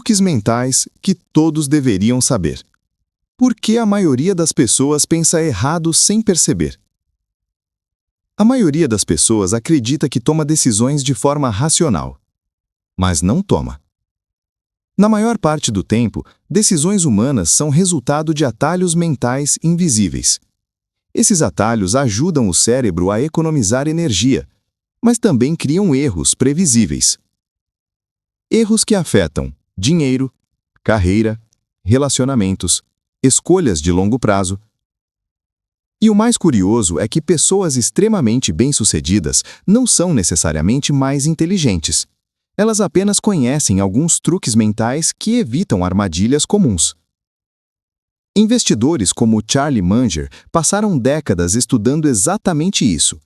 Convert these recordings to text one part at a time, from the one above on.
Truques mentais que todos deveriam saber. Por que a maioria das pessoas pensa errado sem perceber? A maioria das pessoas acredita que toma decisões de forma racional, mas não toma. Na maior parte do tempo, decisões humanas são resultado de atalhos mentais invisíveis. Esses atalhos ajudam o cérebro a economizar energia, mas também criam erros previsíveis. Erros que afetam dinheiro, carreira, relacionamentos, escolhas de longo prazo. E o mais curioso é que pessoas extremamente bem-sucedidas não são necessariamente mais inteligentes. Elas apenas conhecem alguns truques mentais que evitam armadilhas comuns. Investidores como Charlie Munger passaram décadas estudando exatamente isso.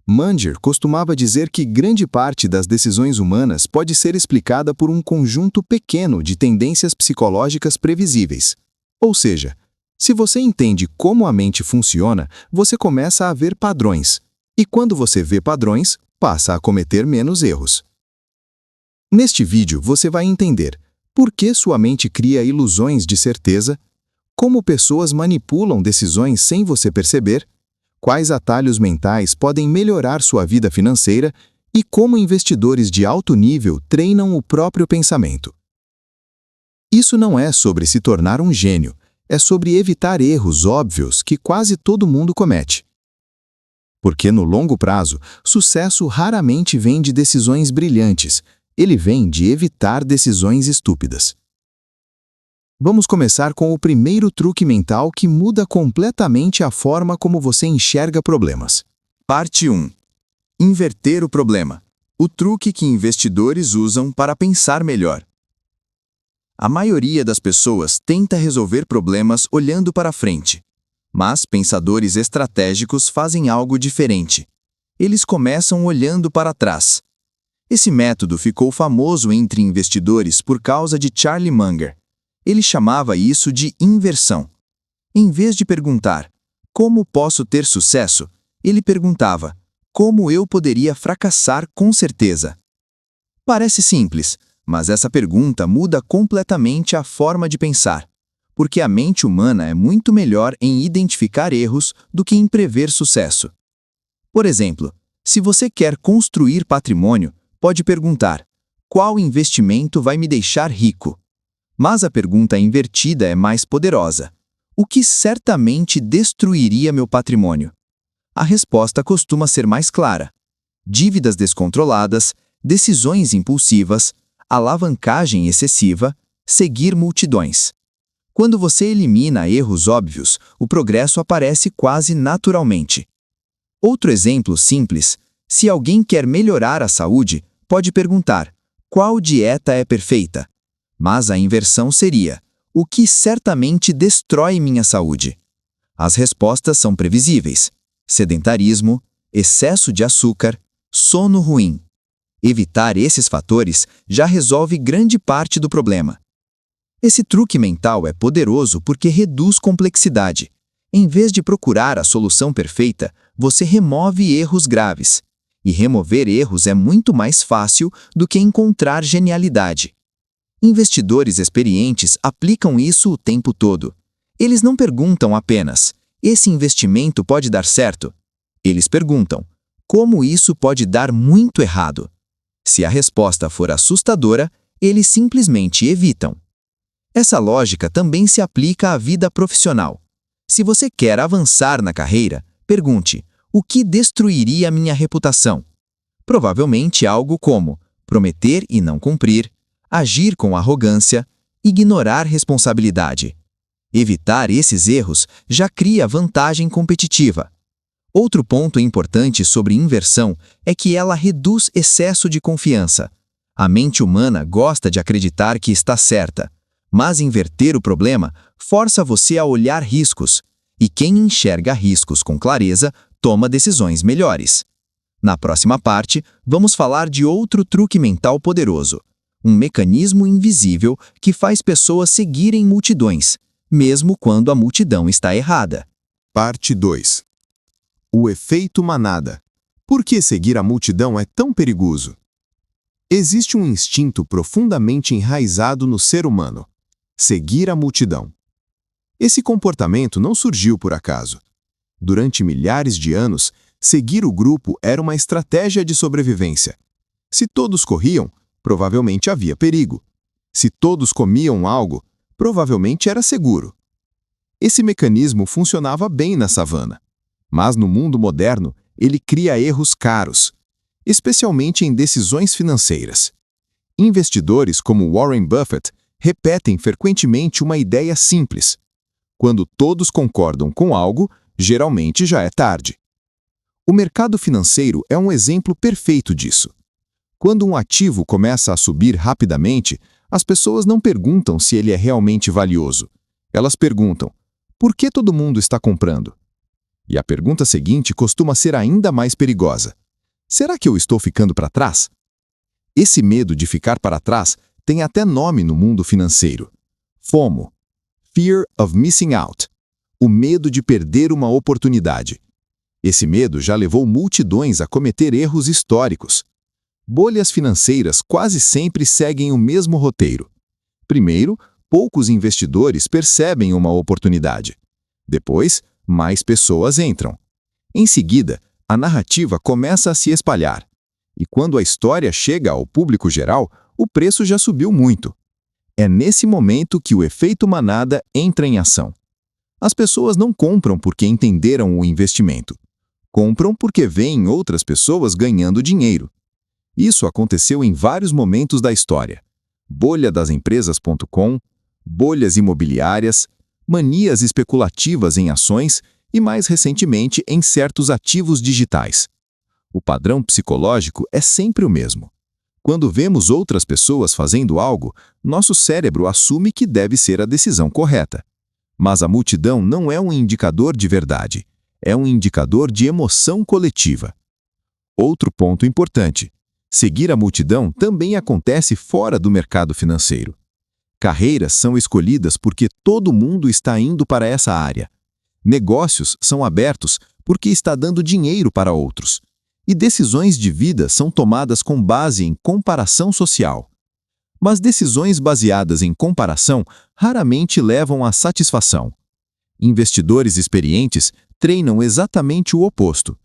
Munger costumava dizer que grande parte das decisões humanas pode ser explicada por um conjunto pequeno de tendências psicológicas previsíveis. Ou seja, se você entende como a mente funciona, você começa a ver padrões. E quando você vê padrões, passa a cometer menos erros. Neste vídeo, você vai entender por que sua mente cria ilusões de certeza, como pessoas manipulam decisões sem você perceber, quais atalhos mentais podem melhorar sua vida financeira e como investidores de alto nível treinam o próprio pensamento. Isso não é sobre se tornar um gênio, é sobre evitar erros óbvios que quase todo mundo comete. Porque no longo prazo, sucesso raramente vem de decisões brilhantes, ele vem de evitar decisões estúpidas. Vamos começar com o primeiro truque mental que muda completamente a forma como você enxerga problemas. Parte 1. Inverter o problema. O truque que investidores usam para pensar melhor. A maioria das pessoas tenta resolver problemas olhando para frente. Mas pensadores estratégicos fazem algo diferente. Eles começam olhando para trás. Esse método ficou famoso entre investidores por causa de Charlie Munger. Ele chamava isso de inversão. Em vez de perguntar, como posso ter sucesso, ele perguntava, como eu poderia fracassar com certeza? Parece simples, mas essa pergunta muda completamente a forma de pensar, porque a mente humana é muito melhor em identificar erros do que em prever sucesso. Por exemplo, se você quer construir patrimônio, pode perguntar, qual investimento vai me deixar rico? Mas a pergunta invertida é mais poderosa. O que certamente destruiria meu patrimônio? A resposta costuma ser mais clara. Dívidas descontroladas, decisões impulsivas, alavancagem excessiva, seguir multidões. Quando você elimina erros óbvios, o progresso aparece quase naturalmente. Outro exemplo simples, se alguém quer melhorar a saúde, pode perguntar, qual dieta é perfeita? Mas a inversão seria, o que certamente destrói minha saúde? As respostas são previsíveis. Sedentarismo, excesso de açúcar, sono ruim. Evitar esses fatores já resolve grande parte do problema. Esse truque mental é poderoso porque reduz complexidade. Em vez de procurar a solução perfeita, você remove erros graves. E remover erros é muito mais fácil do que encontrar genialidade. Investidores experientes aplicam isso o tempo todo. Eles não perguntam apenas, esse investimento pode dar certo? Eles perguntam, como isso pode dar muito errado? Se a resposta for assustadora, eles simplesmente evitam. Essa lógica também se aplica à vida profissional. Se você quer avançar na carreira, pergunte, o que destruiria minha reputação? Provavelmente algo como prometer e não cumprir, agir com arrogância, ignorar responsabilidade. Evitar esses erros já cria vantagem competitiva. Outro ponto importante sobre inversão é que ela reduz excesso de confiança. A mente humana gosta de acreditar que está certa, mas inverter o problema força você a olhar riscos, e quem enxerga riscos com clareza toma decisões melhores. Na próxima parte, vamos falar de outro truque mental poderoso, um mecanismo invisível que faz pessoas seguirem multidões, mesmo quando a multidão está errada. Parte 2. O efeito manada. Por que seguir a multidão é tão perigoso? Existe um instinto profundamente enraizado no ser humano: seguir a multidão. Esse comportamento não surgiu por acaso. Durante milhares de anos, seguir o grupo era uma estratégia de sobrevivência. Se todos corriam, provavelmente havia perigo. Se todos comiam algo, provavelmente era seguro. Esse mecanismo funcionava bem na savana. Mas no mundo moderno, ele cria erros caros, especialmente em decisões financeiras. Investidores como Warren Buffett repetem frequentemente uma ideia simples: quando todos concordam com algo, geralmente já é tarde. O mercado financeiro é um exemplo perfeito disso. Quando um ativo começa a subir rapidamente, as pessoas não perguntam se ele é realmente valioso. Elas perguntam: por que todo mundo está comprando? E a pergunta seguinte costuma ser ainda mais perigosa: será que eu estou ficando para trás? Esse medo de ficar para trás tem até nome no mundo financeiro: FOMO, Fear of Missing Out, o medo de perder uma oportunidade. Esse medo já levou multidões a cometer erros históricos. Bolhas financeiras quase sempre seguem o mesmo roteiro. Primeiro, poucos investidores percebem uma oportunidade. Depois, mais pessoas entram. Em seguida, a narrativa começa a se espalhar. E quando a história chega ao público geral, o preço já subiu muito. É nesse momento que o efeito manada entra em ação. As pessoas não compram porque entenderam o investimento. Compram porque veem outras pessoas ganhando dinheiro. Isso aconteceu em vários momentos da história: bolha das empresas.com, bolhas imobiliárias, manias especulativas em ações e, mais recentemente, em certos ativos digitais. O padrão psicológico é sempre o mesmo. Quando vemos outras pessoas fazendo algo, nosso cérebro assume que deve ser a decisão correta. Mas a multidão não é um indicador de verdade, é um indicador de emoção coletiva. Outro ponto importante: seguir a multidão também acontece fora do mercado financeiro. Carreiras são escolhidas porque todo mundo está indo para essa área. Negócios são abertos porque está dando dinheiro para outros. E decisões de vida são tomadas com base em comparação social. Mas decisões baseadas em comparação raramente levam à satisfação. Investidores experientes treinam exatamente o oposto.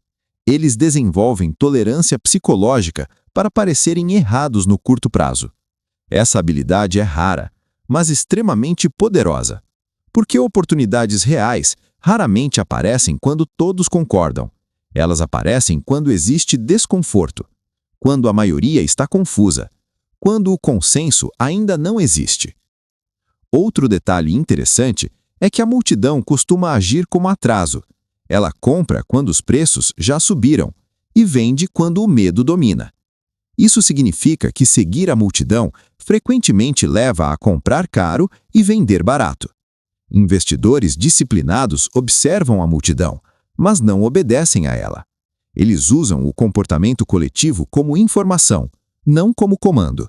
Eles desenvolvem tolerância psicológica para parecerem errados no curto prazo. Essa habilidade é rara, mas extremamente poderosa, porque oportunidades reais raramente aparecem quando todos concordam. Elas aparecem quando existe desconforto, quando a maioria está confusa, quando o consenso ainda não existe. Outro detalhe interessante é que a multidão costuma agir como atraso. Ela compra quando os preços já subiram e vende quando o medo domina. Isso significa que seguir a multidão frequentemente leva a comprar caro e vender barato. Investidores disciplinados observam a multidão, mas não obedecem a ela. Eles usam o comportamento coletivo como informação, não como comando.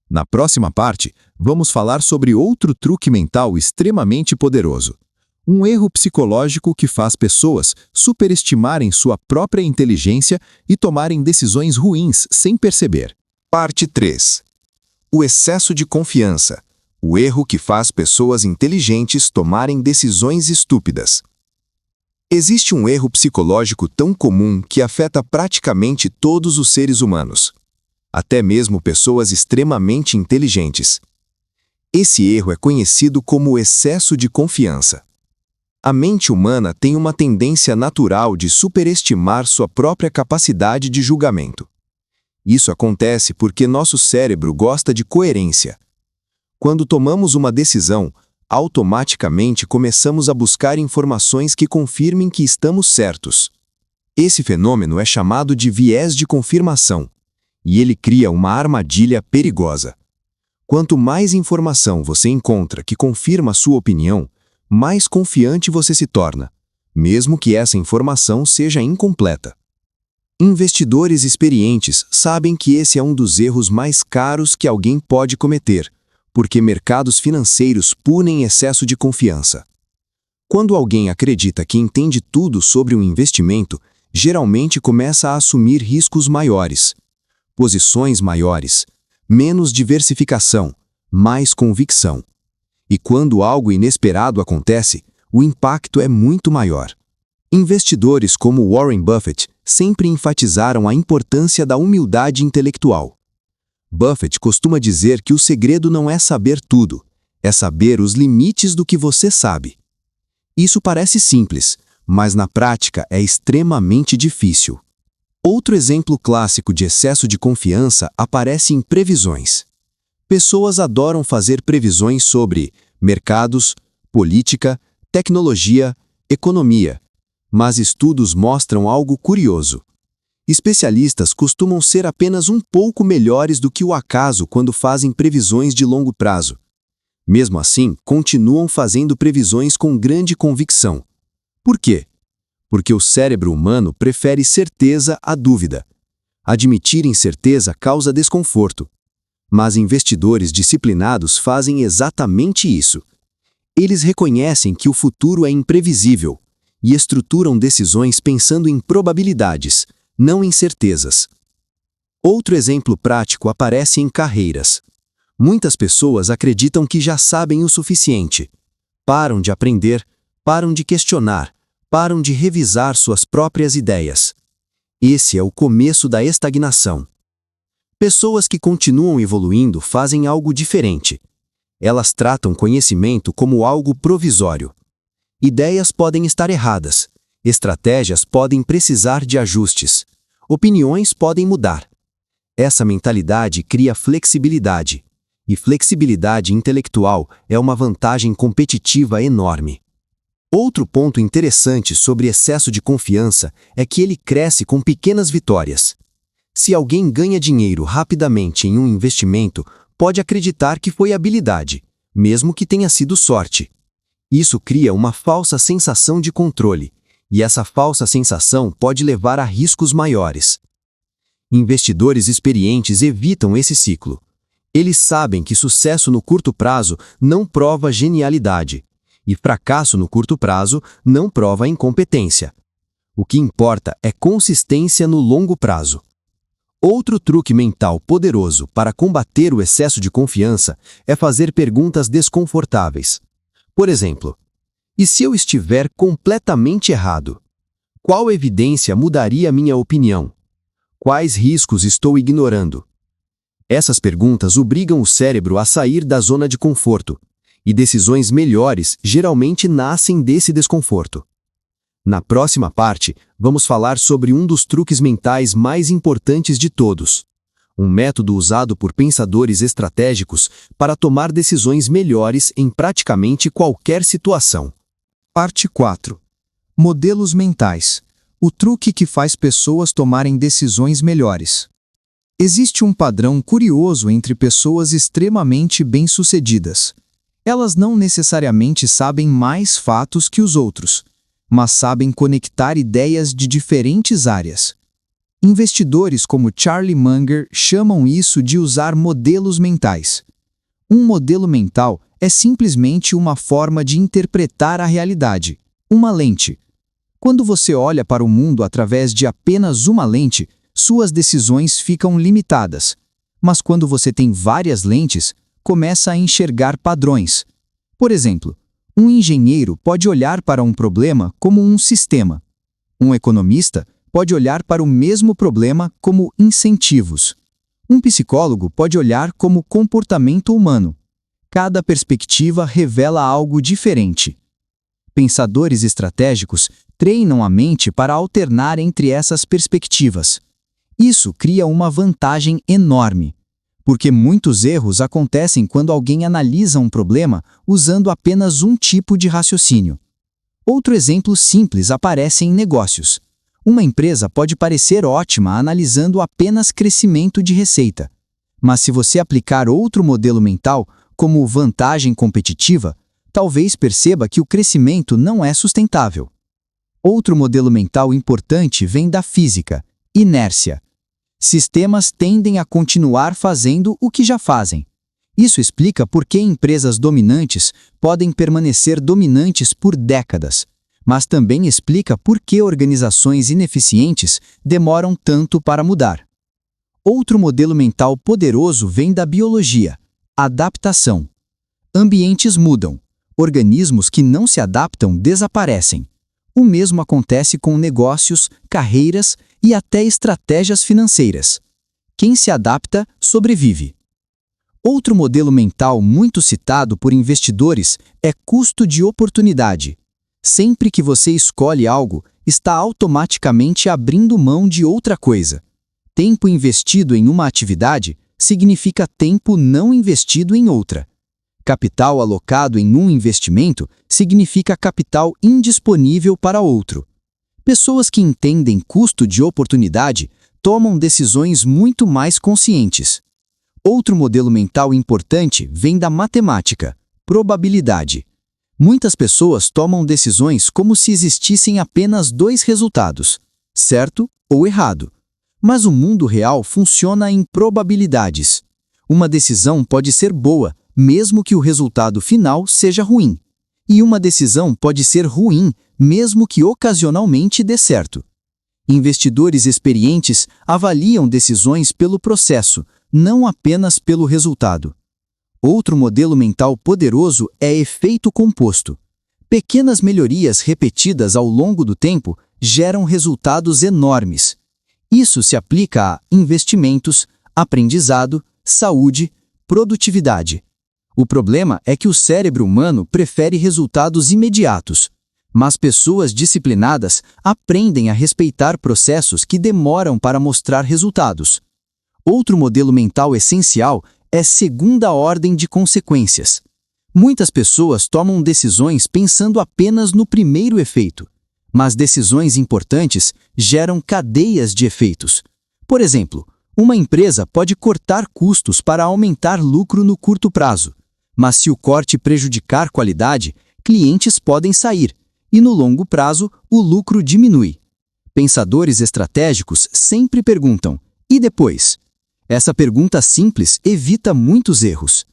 Na próxima parte, vamos falar sobre outro truque mental extremamente poderoso: um erro psicológico que faz pessoas superestimarem sua própria inteligência e tomarem decisões ruins sem perceber. Parte 3. O excesso de confiança. O erro que faz pessoas inteligentes tomarem decisões estúpidas. Existe um erro psicológico tão comum que afeta praticamente todos os seres humanos, até mesmo pessoas extremamente inteligentes. Esse erro é conhecido como excesso de confiança. A mente humana tem uma tendência natural de superestimar sua própria capacidade de julgamento. Isso acontece porque nosso cérebro gosta de coerência. Quando tomamos uma decisão, automaticamente começamos a buscar informações que confirmem que estamos certos. Esse fenômeno é chamado de viés de confirmação, e ele cria uma armadilha perigosa. Quanto mais informação você encontra que confirma sua opinião, mais confiante você se torna, mesmo que essa informação seja incompleta. Investidores experientes sabem que esse é um dos erros mais caros que alguém pode cometer, porque mercados financeiros punem excesso de confiança. Quando alguém acredita que entende tudo sobre um investimento, geralmente começa a assumir riscos maiores. posições maiores, menos diversificação, mais convicção. E quando algo inesperado acontece, o impacto é muito maior. Investidores como Warren Buffett sempre enfatizaram a importância da humildade intelectual. Buffett costuma dizer que o segredo não é saber tudo, é saber os limites do que você sabe. Isso parece simples, mas na prática é extremamente difícil. Outro exemplo clássico de excesso de confiança aparece em previsões. Pessoas adoram fazer previsões sobre mercados, política, tecnologia, economia. Mas estudos mostram algo curioso. Especialistas costumam ser apenas um pouco melhores do que o acaso quando fazem previsões de longo prazo. Mesmo assim, continuam fazendo previsões com grande convicção. Por quê? Porque o cérebro humano prefere certeza à dúvida. Admitir incerteza causa desconforto. Mas investidores disciplinados fazem exatamente isso. Eles reconhecem que o futuro é imprevisível e estruturam decisões pensando em probabilidades, não em certezas. Outro exemplo prático aparece em carreiras. Muitas pessoas acreditam que já sabem o suficiente. Param de aprender, param de questionar, param de revisar suas próprias ideias. Esse é o começo da estagnação. Pessoas que continuam evoluindo fazem algo diferente. Elas tratam conhecimento como algo provisório. Ideias podem estar erradas, estratégias podem precisar de ajustes, opiniões podem mudar. Essa mentalidade cria flexibilidade, e flexibilidade intelectual é uma vantagem competitiva enorme. Outro ponto interessante sobre excesso de confiança é que ele cresce com pequenas vitórias. Se alguém ganha dinheiro rapidamente em um investimento, pode acreditar que foi habilidade, mesmo que tenha sido sorte. Isso cria uma falsa sensação de controle, e essa falsa sensação pode levar a riscos maiores. Investidores experientes evitam esse ciclo. Eles sabem que sucesso no curto prazo não prova genialidade, e fracasso no curto prazo não prova incompetência. O que importa é consistência no longo prazo. Outro truque mental poderoso para combater o excesso de confiança é fazer perguntas desconfortáveis. Por exemplo, e se eu estiver completamente errado? Qual evidência mudaria minha opinião? Quais riscos estou ignorando? Essas perguntas obrigam o cérebro a sair da zona de conforto, e decisões melhores geralmente nascem desse desconforto. Na próxima parte, vamos falar sobre um dos truques mentais mais importantes de todos. Um método usado por pensadores estratégicos para tomar decisões melhores em praticamente qualquer situação. Parte 4. Modelos mentais. O truque que faz pessoas tomarem decisões melhores. Existe um padrão curioso entre pessoas extremamente bem-sucedidas. Elas não necessariamente sabem mais fatos que os outros, mas sabem conectar ideias de diferentes áreas. Investidores como Charlie Munger chamam isso de usar modelos mentais. Um modelo mental é simplesmente uma forma de interpretar a realidade, uma lente. Quando você olha para o mundo através de apenas uma lente, suas decisões ficam limitadas. Mas quando você tem várias lentes, começa a enxergar padrões. Por exemplo, um engenheiro pode olhar para um problema como um sistema. Um economista pode olhar para o mesmo problema como incentivos. Um psicólogo pode olhar como comportamento humano. Cada perspectiva revela algo diferente. Pensadores estratégicos treinam a mente para alternar entre essas perspectivas. Isso cria uma vantagem enorme, porque muitos erros acontecem quando alguém analisa um problema usando apenas um tipo de raciocínio. Outro exemplo simples aparece em negócios. Uma empresa pode parecer ótima analisando apenas crescimento de receita, mas se você aplicar outro modelo mental, como vantagem competitiva, talvez perceba que o crescimento não é sustentável. Outro modelo mental importante vem da física: inércia. Sistemas tendem a continuar fazendo o que já fazem. Isso explica por que empresas dominantes podem permanecer dominantes por décadas, mas também explica por que organizações ineficientes demoram tanto para mudar. Outro modelo mental poderoso vem da biologia: adaptação. Ambientes mudam. Organismos que não se adaptam desaparecem. O mesmo acontece com negócios, carreiras e até estratégias financeiras. Quem se adapta, sobrevive. Outro modelo mental muito citado por investidores é custo de oportunidade. Sempre que você escolhe algo, está automaticamente abrindo mão de outra coisa. Tempo investido em uma atividade significa tempo não investido em outra. Capital alocado em um investimento significa capital indisponível para outro. Pessoas que entendem custo de oportunidade tomam decisões muito mais conscientes. Outro modelo mental importante vem da matemática: probabilidade. Muitas pessoas tomam decisões como se existissem apenas dois resultados, certo ou errado. Mas o mundo real funciona em probabilidades. Uma decisão pode ser boa, mesmo que o resultado final seja ruim. E uma decisão pode ser ruim, mesmo que ocasionalmente dê certo. Investidores experientes avaliam decisões pelo processo, não apenas pelo resultado. Outro modelo mental poderoso é efeito composto. Pequenas melhorias repetidas ao longo do tempo geram resultados enormes. Isso se aplica a investimentos, aprendizado, saúde, produtividade. O problema é que o cérebro humano prefere resultados imediatos, mas pessoas disciplinadas aprendem a respeitar processos que demoram para mostrar resultados. Outro modelo mental essencial é segunda ordem de consequências. Muitas pessoas tomam decisões pensando apenas no primeiro efeito, mas decisões importantes geram cadeias de efeitos. Por exemplo, uma empresa pode cortar custos para aumentar lucro no curto prazo, mas se o corte prejudicar qualidade, clientes podem sair, e no longo prazo o lucro diminui. Pensadores estratégicos sempre perguntam: e depois? Essa pergunta simples evita muitos erros.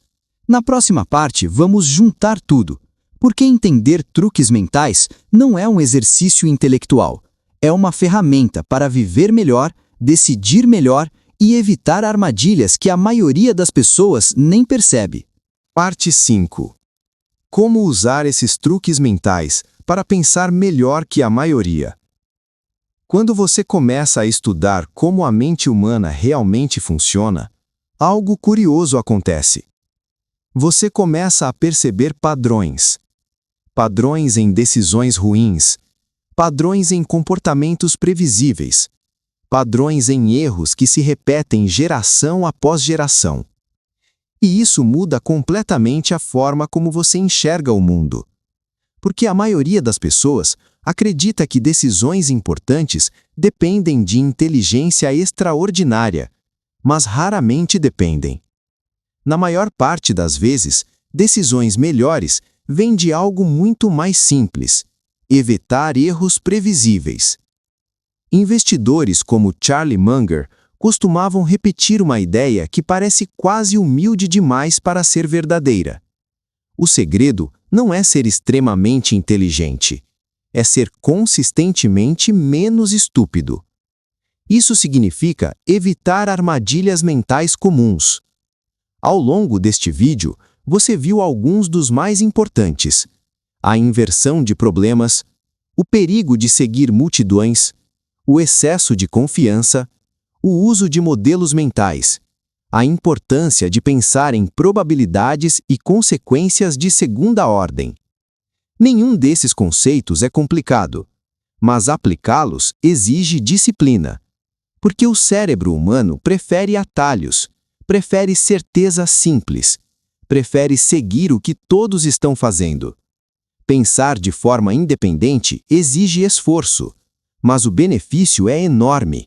Na próxima parte, vamos juntar tudo, porque entender truques mentais não é um exercício intelectual, é uma ferramenta para viver melhor, decidir melhor e evitar armadilhas que a maioria das pessoas nem percebe. Parte 5. Como usar esses truques mentais para pensar melhor que a maioria? Quando você começa a estudar como a mente humana realmente funciona, algo curioso acontece. Você começa a perceber padrões. Padrões em decisões ruins, padrões em comportamentos previsíveis, padrões em erros que se repetem geração após geração. E isso muda completamente a forma como você enxerga o mundo. Porque a maioria das pessoas acredita que decisões importantes dependem de inteligência extraordinária, mas raramente dependem. Na maior parte das vezes, decisões melhores vêm de algo muito mais simples: evitar erros previsíveis. Investidores como Charlie Munger costumavam repetir uma ideia que parece quase humilde demais para ser verdadeira. O segredo não é ser extremamente inteligente, é ser consistentemente menos estúpido. Isso significa evitar armadilhas mentais comuns. Ao longo deste vídeo, você viu alguns dos mais importantes: a inversão de problemas, o perigo de seguir multidões, o excesso de confiança, o uso de modelos mentais, a importância de pensar em probabilidades e consequências de segunda ordem. Nenhum desses conceitos é complicado, mas aplicá-los exige disciplina, porque o cérebro humano prefere atalhos, prefere certeza simples, prefere seguir o que todos estão fazendo. Pensar de forma independente exige esforço, mas o benefício é enorme.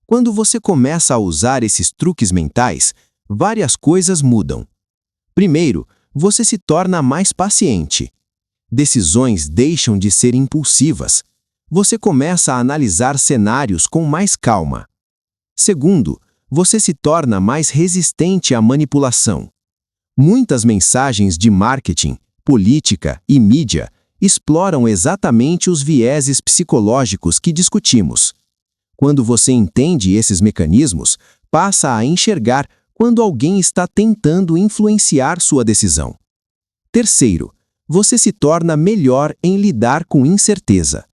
Quando você começa a usar esses truques mentais, várias coisas mudam. Primeiro, você se torna mais paciente. Decisões deixam de ser impulsivas. Você começa a analisar cenários com mais calma. Segundo, você se torna mais resistente à manipulação. Muitas mensagens de marketing, política e mídia exploram exatamente os vieses psicológicos que discutimos. Quando você entende esses mecanismos, passa a enxergar quando alguém está tentando influenciar sua decisão. Terceiro, você se torna melhor em lidar com incerteza.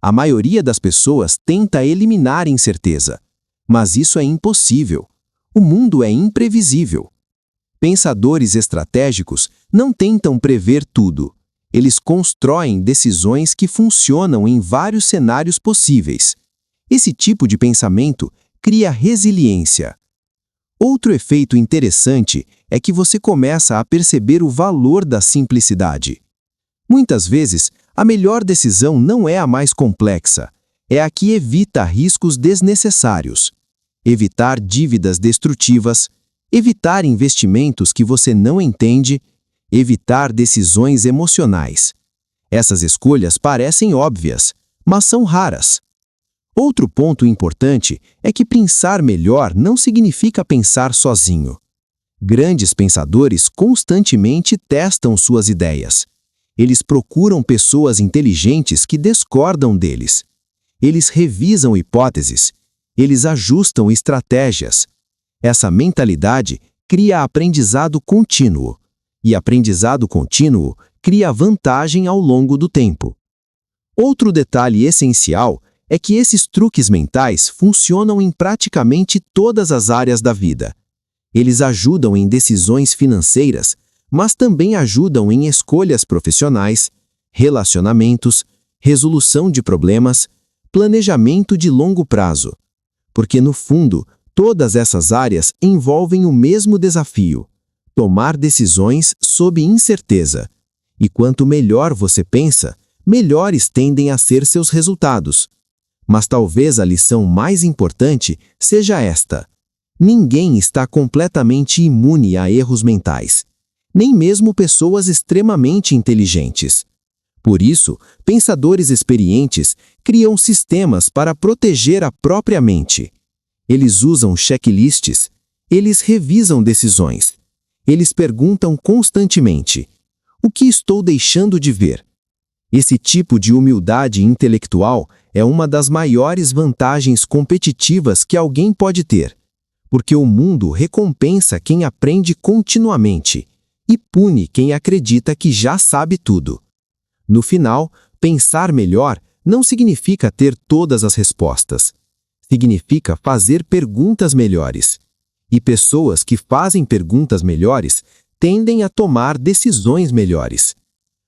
A maioria das pessoas tenta eliminar incerteza, mas isso é impossível. O mundo é imprevisível. Pensadores estratégicos não tentam prever tudo. Eles constroem decisões que funcionam em vários cenários possíveis. Esse tipo de pensamento cria resiliência. Outro efeito interessante é que você começa a perceber o valor da simplicidade. Muitas vezes, a melhor decisão não é a mais complexa, é a que evita riscos desnecessários. Evitar dívidas destrutivas, evitar investimentos que você não entende, evitar decisões emocionais. Essas escolhas parecem óbvias, mas são raras. Outro ponto importante é que pensar melhor não significa pensar sozinho. Grandes pensadores constantemente testam suas ideias. Eles procuram pessoas inteligentes que discordam deles. Eles revisam hipóteses. Eles ajustam estratégias. Essa mentalidade cria aprendizado contínuo. E aprendizado contínuo cria vantagem ao longo do tempo. Outro detalhe essencial é que esses truques mentais funcionam em praticamente todas as áreas da vida. Eles ajudam em decisões financeiras, mas também ajudam em escolhas profissionais, relacionamentos, resolução de problemas, planejamento de longo prazo. Porque, no fundo, todas essas áreas envolvem o mesmo desafio: tomar decisões sob incerteza. E quanto melhor você pensa, melhores tendem a ser seus resultados. Mas talvez a lição mais importante seja esta: ninguém está completamente imune a erros mentais, nem mesmo pessoas extremamente inteligentes. Por isso, pensadores experientes criam sistemas para proteger a própria mente. Eles usam checklists, eles revisam decisões, eles perguntam constantemente: o que estou deixando de ver? Esse tipo de humildade intelectual é uma das maiores vantagens competitivas que alguém pode ter, porque o mundo recompensa quem aprende continuamente e pune quem acredita que já sabe tudo. No final, pensar melhor não significa ter todas as respostas. Significa fazer perguntas melhores. E pessoas que fazem perguntas melhores tendem a tomar decisões melhores.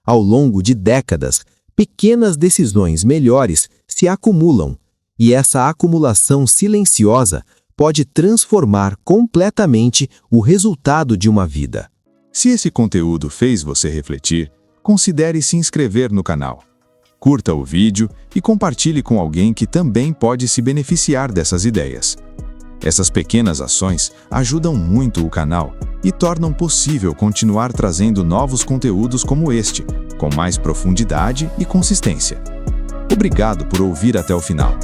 Ao longo de décadas, pequenas decisões melhores se acumulam, e essa acumulação silenciosa pode transformar completamente o resultado de uma vida. Se esse conteúdo fez você refletir, considere se inscrever no canal. Curta o vídeo e compartilhe com alguém que também pode se beneficiar dessas ideias. Essas pequenas ações ajudam muito o canal e tornam possível continuar trazendo novos conteúdos como este, com mais profundidade e consistência. Obrigado por ouvir até o final.